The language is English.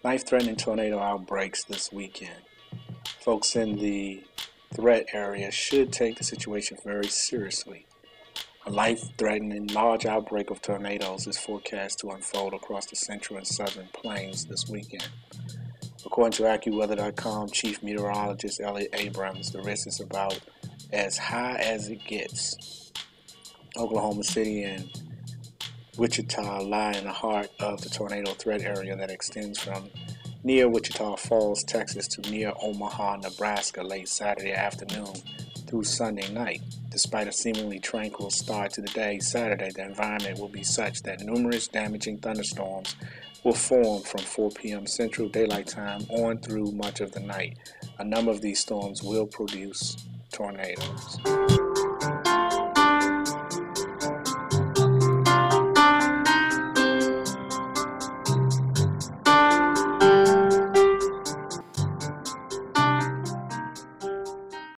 Life-threatening tornado outbreaks this weekend. Folks in the threat area should take the situation very seriously. A life-threatening large outbreak of tornadoes is forecast to unfold across the central and southern plains this weekend. According to AccuWeather.com Chief Meteorologist Elliot Abrams, the risk is about as high as it gets. Oklahoma City and Wichita lie in the heart of the tornado threat area that extends from near Wichita Falls, Texas to near Omaha, Nebraska late Saturday afternoon through Sunday night. Despite a seemingly tranquil start to the day, Saturday, the environment will be such that numerous damaging thunderstorms will form from 4 p.m. Central Daylight Time on through much of the night. A number of these storms will produce tornadoes.